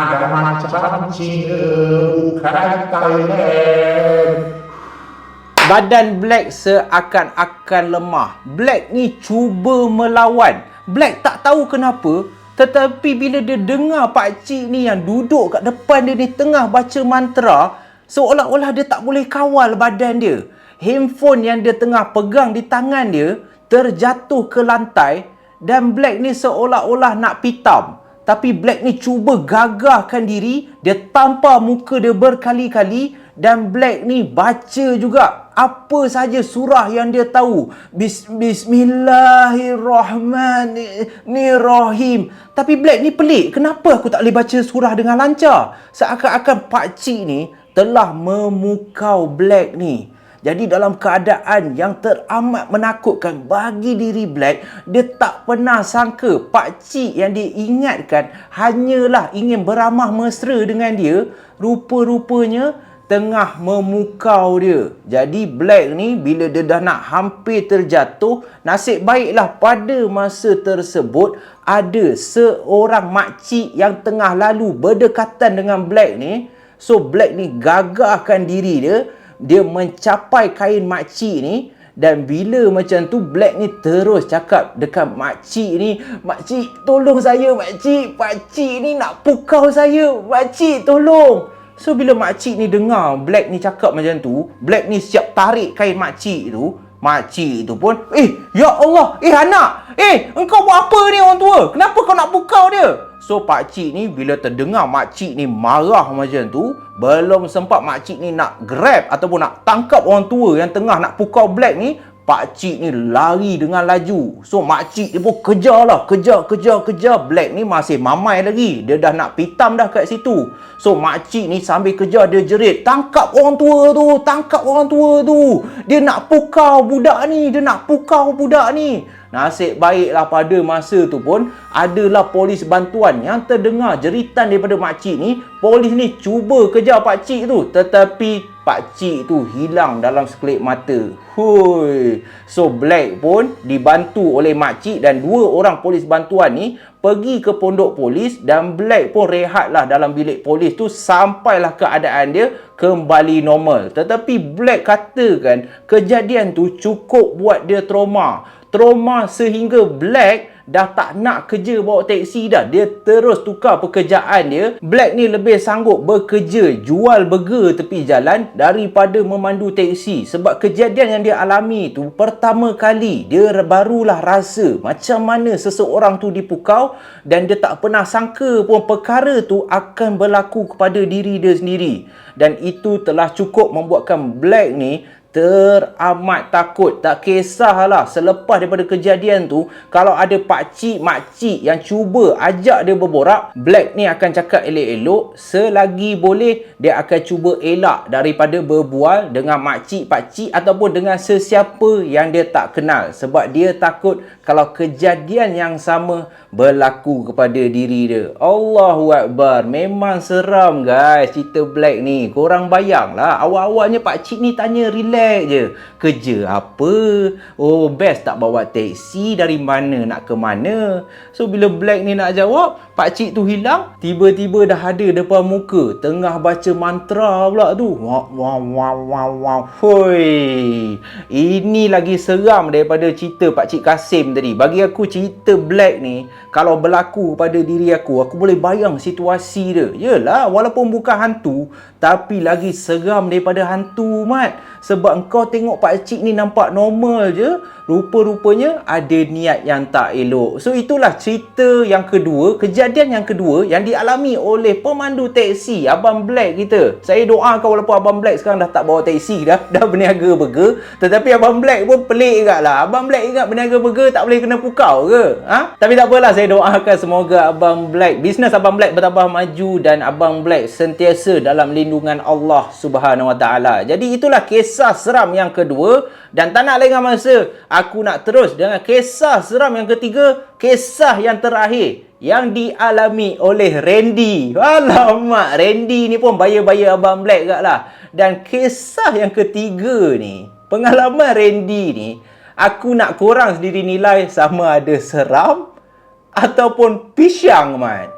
Speaker 2: Ada macam Cina bukan Thailand.
Speaker 1: Badan Black seakan-akan lemah. Black ni cuba melawan. Black tak tahu kenapa, tetapi bila dia dengar pakcik ni yang duduk kat depan dia ni tengah baca mantra, seolah-olah dia tak boleh kawal badan dia. Handphone yang dia tengah pegang di tangan dia terjatuh ke lantai dan Black ni seolah-olah nak pitam. Tapi Black ni cuba gagahkan diri, dia tampar muka dia berkali-kali dan Black ni baca juga apa saja surah yang dia tahu. Bismillahirrahmanirrahim. Tapi Black ni pelik, kenapa aku tak boleh baca surah dengan lancar? Seakan-akan pakcik ni telah memukau Black ni. Jadi dalam keadaan yang teramat menakutkan bagi diri Black, dia tak pernah sangka pakcik yang dia ingatkan hanyalah ingin beramah mesra dengan dia, rupa-rupanya tengah memukau dia. Jadi Black ni bila dia dah nak hampir terjatuh, nasib baiklah pada masa tersebut ada seorang makcik yang tengah lalu berdekatan dengan Black ni. So Black ni gagahkan diri dia mencapai kain makcik ni. Dan bila macam tu, Black ni terus cakap dekat makcik ni, "Makcik, tolong saya makcik. Pakcik ni nak pukau saya. Makcik, tolong." So bila makcik ni dengar Black ni cakap macam tu, Black ni siap tarik kain makcik tu. Makcik tu pun, ya Allah, anak, engkau buat apa ni orang tua? Kenapa kau nak pukau dia? So pakcik ni bila terdengar makcik ni marah macam tu, belum sempat makcik ni nak grab ataupun nak tangkap orang tua yang tengah nak pukau Black ni, pakcik ni lari dengan laju. So makcik dia pun kejar. Black ni masih mamai lagi. Dia dah nak pitam dah kat situ. So makcik ni sambil kejar dia jerit, "Tangkap orang tua tu, tangkap orang tua tu. Dia nak pukau budak ni, Nasib baiklah pada masa tu pun adalah polis bantuan yang terdengar jeritan daripada makcik ni. Polis ni cuba kejar pakcik tu, tetapi pakcik tu hilang dalam sekelip mata. So Black pun dibantu oleh makcik dan 2 orang polis bantuan ni pergi ke pondok polis dan Black pun rehatlah dalam bilik polis tu sampailah keadaan dia kembali normal. Tetapi Black katakan kejadian tu cukup buat dia trauma sehingga Black dah tak nak kerja bawa teksi dah. Dia terus tukar pekerjaan dia. Black ni lebih sanggup bekerja jual burger tepi jalan daripada memandu teksi. Sebab kejadian yang dia alami tu pertama kali dia barulah rasa macam mana seseorang tu dipukau dan dia tak pernah sangka pun perkara tu akan berlaku kepada diri dia sendiri. Dan itu telah cukup membuatkan Black ni teramat takut. Tak kisahlah selepas daripada kejadian tu, kalau ada pakcik-makcik yang cuba ajak dia berborak, Black ni akan cakap elok-elok. Selagi boleh, dia akan cuba elak daripada berbual dengan makcik-pakcik ataupun dengan sesiapa yang dia tak kenal. Sebab dia takut kalau kejadian yang sama berlaku kepada diri dia. Allahu Akbar. Memang seram guys cerita Black ni. Korang bayanglah, awal-awalnya pakcik ni tanya relax je. Kerja apa? Oh, best tak bawa teksi, dari mana nak ke mana? So bila Black ni nak jawab, pakcik tu hilang. Tiba-tiba dah ada depan muka, tengah baca mantra pula tu. Ini lagi seram daripada cerita Pakcik Kasim tadi. Bagi aku cerita Black ni, kalau berlaku pada diri aku boleh bayang situasi dia. Yelah, walaupun bukan hantu, tapi lagi seram daripada hantu, Mat. Sebab kau tengok pakcik ni nampak normal je, rupa-rupanya ada niat yang tak elok. So itulah cerita yang kedua, kejadian yang kedua yang dialami oleh pemandu teksi Abang Black kita. Saya doakan walaupun Abang Black sekarang dah tak bawa teksi dah berniaga burger, tetapi Abang Black pun pelik jugalah. Abang Black ingat berniaga burger tak boleh kena pukau ke? Tapi tak apalah, saya doakan semoga Abang Black, bisnes Abang Black bertambah maju dan Abang Black sentiasa dalam lindungan Allah Subhanahu Wa Taala. Jadi itulah kisah seram yang kedua, dan tak nak lengah masa, aku nak terus dengan kisah seram yang ketiga, kisah yang terakhir yang dialami oleh Randy. Alamak, Randy ni pun bayar-bayar Abang Black kat lah. Dan kisah yang ketiga ni, pengalaman Randy ni, aku nak korang sendiri nilai sama ada seram ataupun pisang, mat.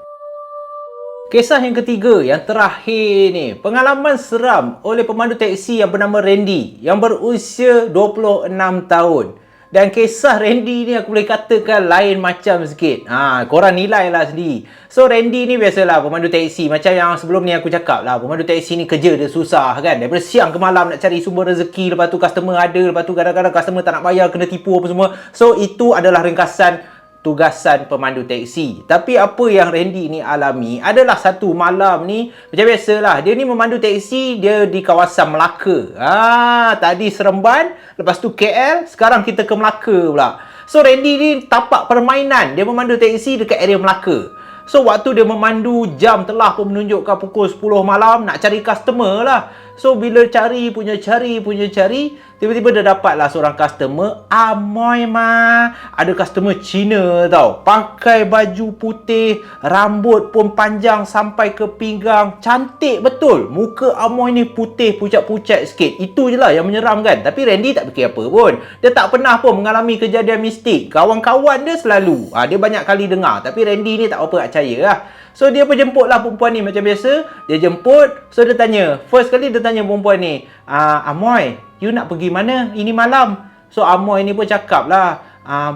Speaker 1: Kisah yang ketiga, yang terakhir ni, pengalaman seram oleh pemandu teksi yang bernama Randy yang berusia 26 tahun. Dan kisah Randy ni aku boleh katakan lain macam sikit. Korang nilai lah sendiri. So Randy ni biasalah pemandu teksi, macam yang sebelum ni aku cakap lah, pemandu teksi ni kerja dia susah kan. Daripada siang ke malam nak cari sumber rezeki, lepas tu customer ada, lepas tu kadang-kadang customer tak nak bayar, kena tipu apa semua. So itu adalah ringkasan tugasan pemandu teksi. Tapi apa yang Randy ni alami adalah satu malam ni, macam biasalah, dia ni memandu teksi, dia di kawasan Melaka. Tadi Seremban, lepas tu KL, sekarang kita ke Melaka pula. So Randy ni tapak permainan, dia memandu teksi dekat area Melaka. So waktu dia memandu, jam telah pun menunjukkan pukul 10 malam, nak cari customer lah. So bila cari, tiba-tiba dia dapatlah seorang customer, amoy ma. Ada customer Cina tau, pakai baju putih, rambut pun panjang sampai ke pinggang, cantik betul. Muka amoy ni putih, pucat-pucat sikit. Itu je lah yang menyeramkan. Tapi Randy tak fikir apa pun. Dia tak pernah pun mengalami kejadian mistik. Kawan-kawan dia selalu, dia banyak kali dengar. Tapi Randy ni tak apa percaya lah. So dia pun jemput lah perempuan ni macam biasa. Dia jemput. So dia tanya, first kali dia tanya perempuan ni, Amoy, you nak pergi mana ini malam? So Amoy ni pun cakap lah,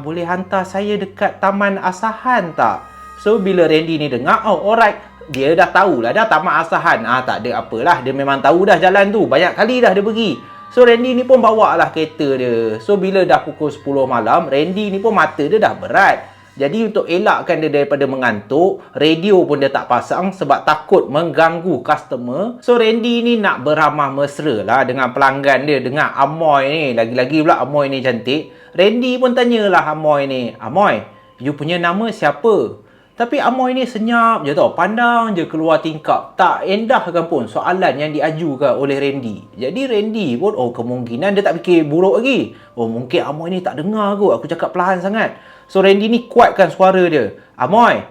Speaker 1: boleh hantar saya dekat Taman Asahan tak? So bila Randy ni dengar, alright, dia dah tahulah dah Taman Asahan. Tak ada apalah, dia memang tahu dah jalan tu, banyak kali dah dia pergi. So Randy ni pun bawa lah kereta dia. So bila dah pukul 10 malam, Randy ni pun mata dia dah berat. Jadi untuk elakkan dia daripada mengantuk, radio pun dia tak pasang sebab takut mengganggu customer. So Randy ni nak beramah mesra lah dengan pelanggan dia, dengan Amoy ni. Lagi-lagi pula Amoy ni cantik. Randy pun tanyalah Amoy ni, Amoy, you punya nama siapa? Tapi Amoy ni senyap je tau, pandang je keluar tingkap, tak endahkan pun soalan yang diajukan oleh Randy. Jadi Randy pun, kemungkinan dia tak fikir buruk lagi. Mungkin Amoy ni tak dengar kot, aku cakap perlahan sangat. So Randy ni kuatkan suara dia, Amoy,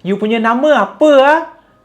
Speaker 1: you punya nama apa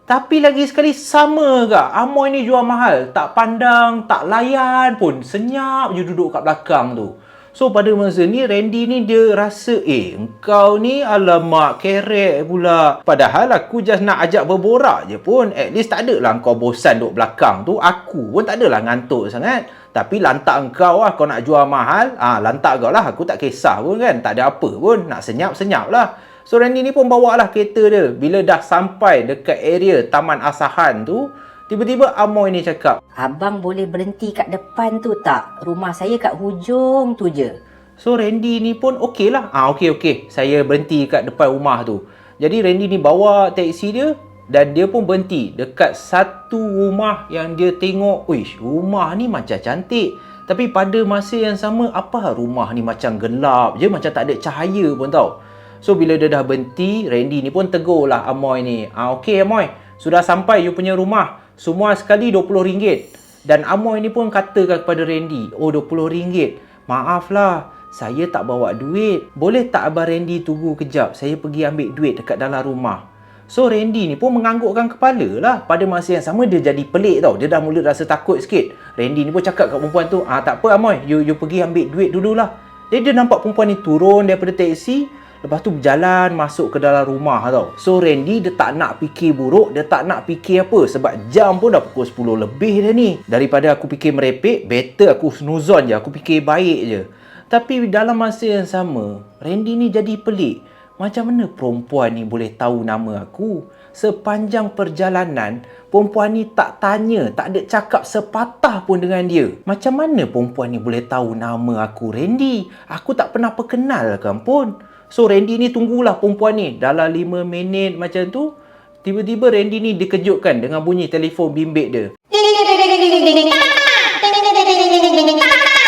Speaker 1: Tapi lagi sekali sama ke? Amoy ni jual mahal, tak pandang, tak layan pun, senyap je duduk kat belakang tu. So pada masa ni Randy ni dia rasa, engkau ni alamak kerek pula. Padahal aku just nak ajak berborak je pun. At least tak adalah kau bosan duduk belakang tu. Aku pun tak adalah ngantuk sangat. Tapi lantak engkau lah, kau nak jual mahal, lantak kau lah, aku tak kisah pun kan. Tak ada apa pun, nak senyap-senyap lah. So Randy ni pun bawa lah kereta dia. Bila dah sampai dekat area Taman Asahan tu, tiba-tiba Amoy ni cakap,
Speaker 3: abang boleh berhenti kat depan tu tak? Rumah saya kat hujung tu je.
Speaker 1: So Randy ni pun okey lah. Okey. Saya berhenti kat depan rumah tu. Jadi Randy ni bawa teksi dia dan dia pun berhenti dekat satu rumah yang dia tengok, wish, rumah ni macam cantik. Tapi pada masa yang sama, apa rumah ni macam gelap je, macam tak ada cahaya pun tau. So bila dia dah berhenti, Randy ni pun tegur lah Amoy ni. Okey Amoy, sudah sampai you punya rumah. Semua sekali RM20. Dan Amoy ni pun katakan kepada Randy, RM20. Maaflah, saya tak bawa duit. Boleh tak Abang Randy tunggu kejap? Saya pergi ambil duit dekat dalam rumah. So Randy ni pun menganggukkan kepala lah. Pada masa yang sama dia jadi pelik tau. Dia dah mula rasa takut sikit. Randy ni pun cakap kat perempuan tu, tak apa Amoy, you pergi ambil duit dululah. Jadi dia nampak perempuan ni turun daripada teksi, lepas tu berjalan masuk ke dalam rumah tau. So Randy dia tak nak fikir buruk, dia tak nak fikir apa, sebab jam pun dah pukul 10 lebih dah ni. Daripada aku fikir merepek, better aku snuzon je, aku fikir baik je. Tapi dalam masa yang sama, Randy ni jadi pelik. Macam mana perempuan ni boleh tahu nama aku? sepanjang perjalanan, perempuan ni tak tanya, tak ada cakap sepatah pun dengan dia. Macam mana perempuan ni boleh tahu nama aku Randy? Aku tak pernah perkenalkan pun. So Randy ni tunggulah perempuan ni dalam 5 minit macam tu. Tiba-tiba Randy ni dikejutkan dengan bunyi telefon bimbit dia.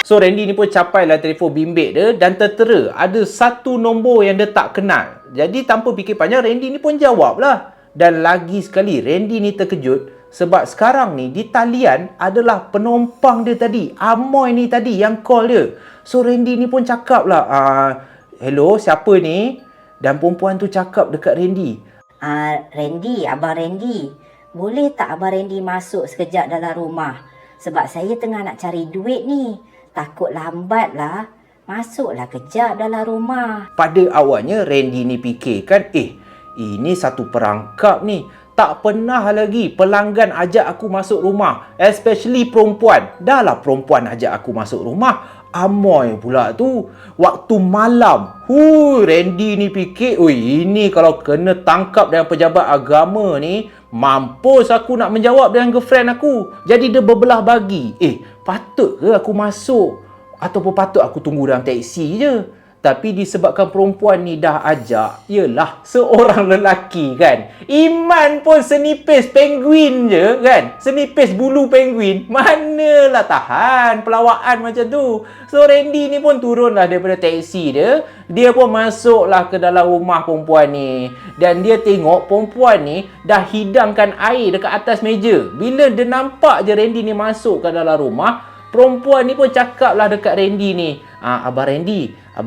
Speaker 1: So Randy ni pun capailah telefon bimbit dia dan tertera ada satu nombor yang dia tak kenal. Jadi tanpa fikir panjang, Randy ni pun jawablah. Dan lagi sekali Randy ni terkejut sebab sekarang ni di talian adalah penumpang dia tadi, Amoy ni tadi yang call dia. So Randy ni pun cakap lah, hello, siapa ni? Dan perempuan tu cakap dekat Randy,
Speaker 3: Randy, Abang Randy. Boleh tak Abang Randy masuk sekejap dalam rumah? Sebab saya tengah nak cari duit ni. Takut lambat lah. Masuklah kejap dalam rumah.
Speaker 1: Pada awalnya Randy ni fikirkan, ini satu perangkap ni. Tak pernah lagi pelanggan ajak aku masuk rumah. Especially perempuan. Dah lah perempuan ajak aku masuk rumah. Amoy pula tu. Waktu malam. Randy ni fikir, ini kalau kena tangkap dengan pejabat agama ni, mampus aku nak menjawab dengan girlfriend aku. Jadi dia berbelah bagi. Patut ke aku masuk? Ataupun patut aku tunggu dalam teksi je? Tapi disebabkan perempuan ni dah ajak, yelah seorang lelaki kan. Iman pun senipis penguin je kan. Senipis bulu penguin. Manalah tahan pelawaan macam tu. So Randy ni pun turunlah daripada teksi dia. Dia pun masuklah ke dalam rumah perempuan ni. Dan dia tengok perempuan ni dah hidangkan air dekat atas meja. Bila dia nampak je Randy ni masuk ke dalam rumah, perempuan ni pun cakaplah dekat Randy ni, Abang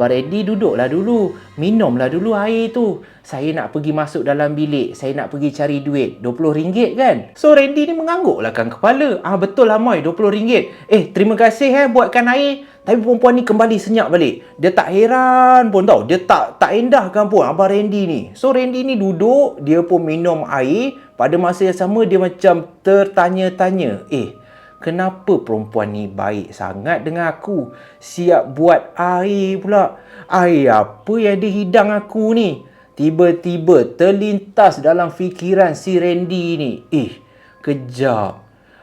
Speaker 1: Randy duduklah dulu, minumlah dulu air tu. Saya nak pergi masuk dalam bilik, saya nak pergi cari duit. RM20 kan? So Randy ni mengangguklah kan kepala. Betul lah Moy, RM20. Terima kasih buatkan air. Tapi perempuan ni kembali senyap balik. Dia tak heran pun tau. Dia tak endahkan pun Abang Randy ni. So Randy ni duduk, dia pun minum air. Pada masa yang sama dia macam tertanya-tanya, kenapa perempuan ni baik sangat dengan aku? Siap buat air pula. Air apa yang dia hidang aku ni? Tiba-tiba terlintas dalam fikiran si Randy ni. Kejap.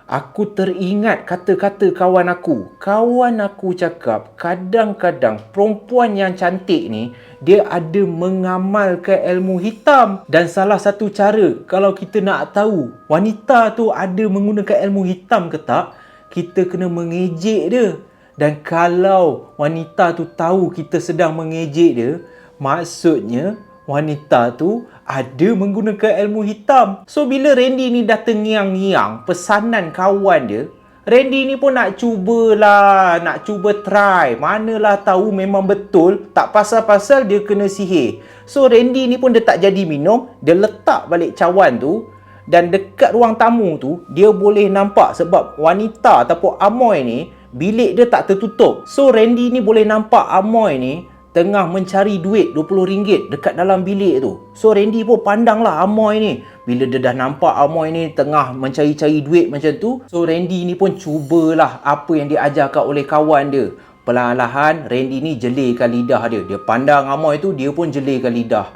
Speaker 1: Aku teringat kata-kata kawan aku. Kawan aku cakap, kadang-kadang perempuan yang cantik ni, dia ada mengamalkan ilmu hitam. Dan salah satu cara, kalau kita nak tahu wanita tu ada menggunakan ilmu hitam ke tak, kita kena mengejek dia. Dan kalau wanita tu tahu kita sedang mengejek dia, maksudnya wanita tu ada menggunakan ilmu hitam. So bila Randy ni dah tengiang-ngiang pesanan kawan dia, Randy ni pun nak cuba try. Manalah tahu memang betul, tak pasal-pasal dia kena sihir. So Randy ni pun dia tak jadi minum, dia letak balik cawan tu. Dan dekat ruang tamu tu, dia boleh nampak sebab wanita ataupun Amoy ni, bilik dia tak tertutup. So Randy ni boleh nampak Amoy ni tengah mencari duit RM20 dekat dalam bilik tu. So Randy pun pandanglah Amoy ni. Bila dia dah nampak Amoy ni tengah mencari-cari duit macam tu, so Randy ni pun cubalah apa yang diajarkan oleh kawan dia. Perlahan-lahan Randy ni jelirkan lidah dia. Dia pandang Amoy tu, dia pun jelirkan lidah.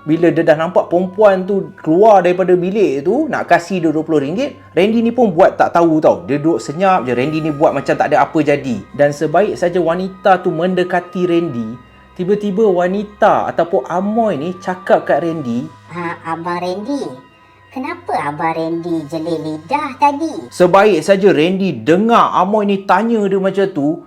Speaker 1: Bila dia dah nampak perempuan tu keluar daripada bilik tu nak kasih dia RM20, Randy ni pun buat tak tahu tau. Dia duduk senyap je. Randy ni buat macam tak ada apa jadi. Dan sebaik saja wanita tu mendekati Randy, tiba-tiba wanita ataupun Amoy ni cakap kat Randy,
Speaker 4: Abang Randy, kenapa Abang Randy jelir lidah tadi?
Speaker 1: Sebaik saja Randy dengar Amoy ni tanya dia macam tu,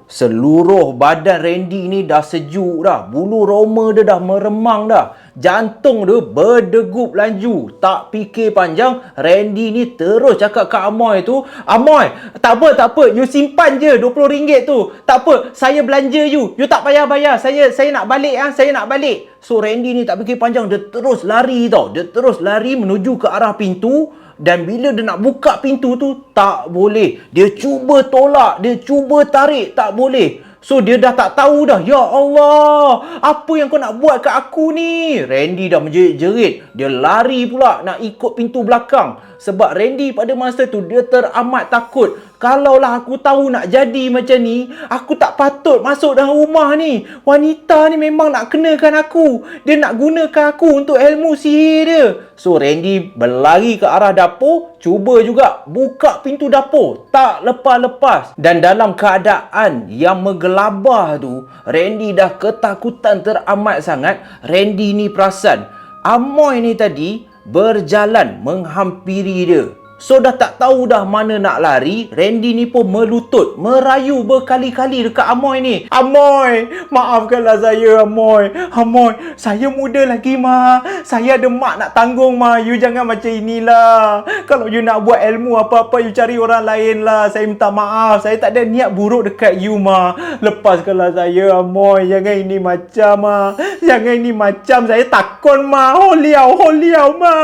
Speaker 1: seluruh badan Randy ni dah sejuk dah. Bulu roma dia dah meremang dah. Jantung dia berdegup laju. Tak fikir panjang, Randy ni terus cakap kat Amoy tu, Amoy, tak apa, you simpan je RM20 tu. Tak apa, saya belanja you tak payah bayar. Saya nak balik saya nak balik. So Randy ni tak fikir panjang, dia terus lari tau. Dia terus lari menuju ke arah pintu. Dan bila dia nak buka pintu tu, tak boleh. Dia cuba tolak, dia cuba tarik, tak boleh. So dia dah tak tahu dah. Ya Allah, apa yang kau nak buat kat aku ni? Randy dah menjerit-jerit. Dia lari pula nak ikut pintu belakang. Sebab Randy pada masa tu dia teramat takut. Kalaulah aku tahu nak jadi macam ni, aku tak patut masuk dalam rumah ni. Wanita ni memang nak kenakan aku. Dia nak gunakan aku untuk ilmu sihir dia. So Randy berlari ke arah dapur, cuba juga buka pintu dapur. Tak lepas-lepas. Dan dalam keadaan yang menggelabah tu, Randy dah ketakutan teramat sangat. Randy ni perasan Amoy ni tadi berjalan menghampiri dia. So dah tak tahu dah mana nak lari, Randy ni pun melutut, merayu berkali-kali dekat Amoy ni. Amoy, maafkanlah saya Amoy. Amoy, saya muda lagi ma. Saya ada mak nak tanggung ma. You jangan macam inilah. Kalau you nak buat ilmu apa-apa, you cari orang lain lah. Saya minta maaf. Saya tak ada niat buruk dekat you ma. Lepaskanlah saya Amoy. Jangan ini macam ma. Jangan ini macam. Saya takut ma. Holiau ma.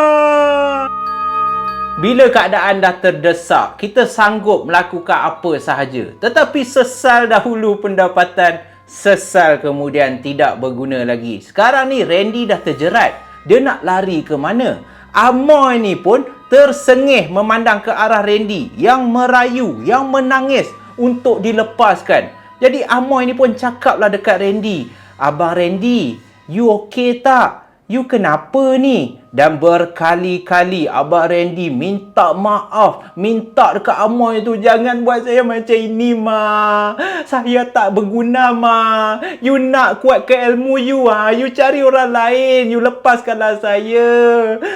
Speaker 1: Bila keadaan dah terdesak, kita sanggup melakukan apa sahaja. Tetapi sesal dahulu pendapatan, sesal kemudian tidak berguna lagi. Sekarang ni Randy dah terjerat. Dia nak lari ke mana? Amoy ni pun tersengih memandang ke arah Randy yang merayu, yang menangis untuk dilepaskan. Jadi Amoy ni pun cakaplah dekat Randy, "Abang Randy, you okay tak? You kenapa ni?" Dan berkali-kali Abang Randy minta maaf, minta dekat Amoy tu, "Jangan buat saya macam ini ma. Saya tak berguna ma. You nak kuatkan ilmu you you cari orang lain. You lepaskanlah saya.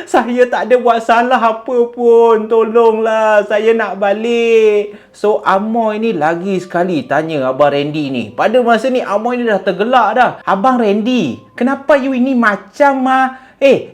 Speaker 1: Saya tak ada buat salah apa pun. Tolonglah, saya nak balik." So Amoy ni lagi sekali tanya Abang Randy ni. Pada masa ni Amoy ni dah tergelak dah. "Abang Randy, kenapa you ini macam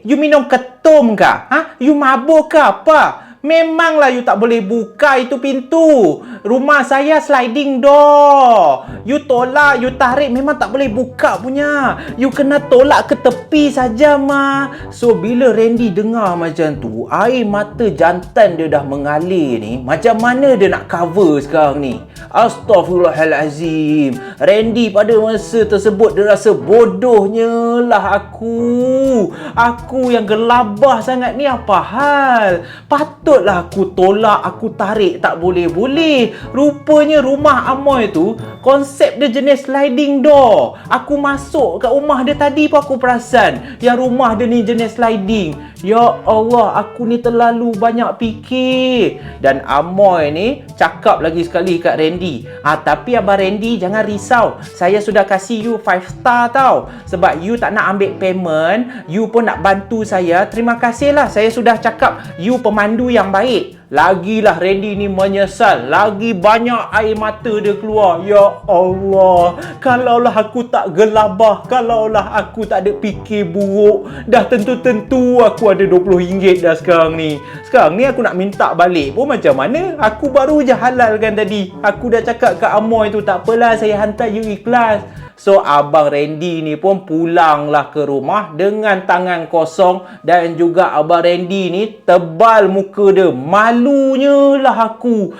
Speaker 1: you minum ketum kah? You mabuk ke apa? Memanglah you tak boleh buka itu pintu. Rumah saya sliding door. You tolak, you tarik, memang tak boleh buka punya. You kena tolak ke tepi saja ma." So bila Randy dengar macam tu, air mata jantan dia dah mengalir ni. Macam mana dia nak cover sekarang ni? Astaghfirullahalazim. Randy pada masa tersebut dia rasa, bodohnya lah aku. Aku yang gelabah sangat ni, apa hal? Patutlah aku tolak, aku tarik, tak boleh-boleh. Rupanya rumah Amoy tu konsep dia jenis sliding door. Aku masuk kat rumah dia tadi pun aku perasan yang rumah dia ni jenis sliding. Ya Allah, aku ni terlalu banyak fikir. Dan Amoy ni cakap lagi sekali kat Randy, "Tapi Abang Randy jangan risau. Saya sudah kasih you 5 star tau. Sebab you tak nak ambil payment, you pun nak bantu saya. Terima kasihlah. Saya sudah cakap you pemandu yang baik." Lagilah Randy ni menyesal. Lagi banyak air mata dia keluar. Ya Allah, kalaulah aku tak gelabah, kalaulah aku tak ada fikir buruk, dah tentu-tentu aku ada RM20 dah sekarang ni. Sekarang ni aku nak minta balik pun macam mana? Aku baru je halalkan tadi. Aku dah cakap kat Amoy tu, tak apalah, saya hantar you ikhlas. So Abang Randy ni pun pulanglah ke rumah dengan tangan kosong. Dan juga Abang Randy ni tebal muka dia. Malunya lah aku.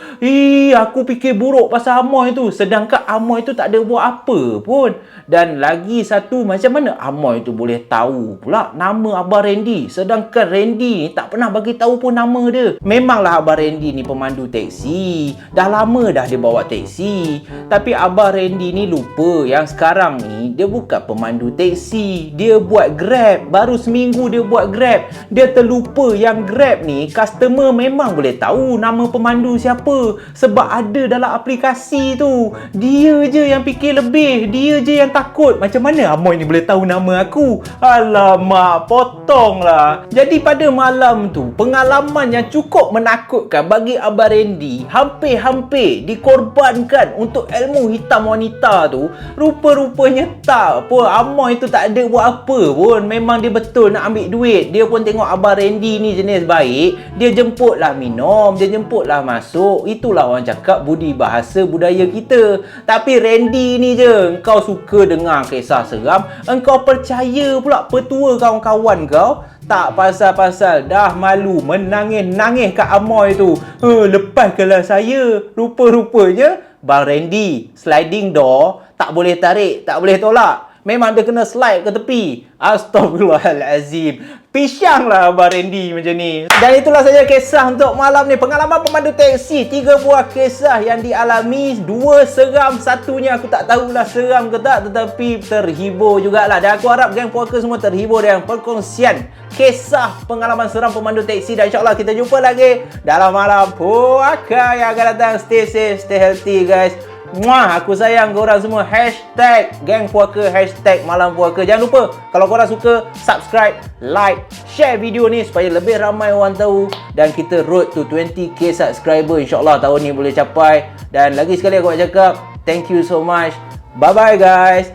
Speaker 1: Aku fikir buruk pasal Amoy tu, sedangkan Amoy tu tak ada buat apa pun. Dan lagi satu, macam mana Amoy tu boleh tahu pula nama Abang Randy, sedangkan Randy ni tak pernah bagi tahu pun nama dia. Memanglah Abang Randy ni pemandu teksi, dah lama dah dia bawa teksi. Tapi Abang Randy ni lupa yang sekarang ni dia bukan pemandu teksi, dia buat Grab. Baru seminggu dia buat Grab. Dia terlupa yang Grab ni customer memang boleh tahu nama pemandu siapa, sebab ada dalam aplikasi tu. Dia je yang fikir lebih, dia je yang takut. Macam mana Amoy ni boleh tahu nama aku? Alamak, potonglah. Jadi pada malam tu, pengalaman yang cukup menakutkan bagi Abang Randy, hampir-hampir dikorbankan untuk ilmu hitam wanita tu. Rupa-rupanya tak pun. Amoy tu tak ada buat apa pun. Memang dia betul nak ambil duit. Dia pun tengok Abang Randy ni jenis baik, dia jemputlah minum, dia jemputlah masuk. Itulah orang cakap budi bahasa budaya kita. Tapi Randy ni je, engkau suka dengar kisah seram, engkau percaya pula petua kawan-kawan kau. Tak pasal-pasal dah malu menangis-nangis kat Amoy tu. Lepaskanlah saya. Rupa-rupanya Bang Randy sliding door tak boleh tarik, tak boleh tolak. memang dia kena slide ke tepi. Astagfirullahalazim. Pisang lah Abang Randy macam ni. Dan itulah saja kisah untuk malam ni. Pengalaman pemandu teksi. 3 buah kisah yang dialami. 2 seram, satunya aku tak tahulah seram ke tak, tetapi terhibur jugalah. Dan aku harap geng puaka semua terhibur dengan perkongsian kisah pengalaman seram pemandu teksi. Dan insyaAllah kita jumpa lagi dalam malam puaka yang akan datang. Stay safe, stay healthy guys. Muah, aku sayang korang semua. Hashtag geng puaka, hashtag malam puaka. Jangan lupa kalau korang suka, subscribe, like, share video ni supaya lebih ramai orang tahu. Dan kita road to 20k subscriber. InsyaAllah tahun ni boleh capai. Dan lagi sekali aku nak cakap, thank you so much. Bye bye guys.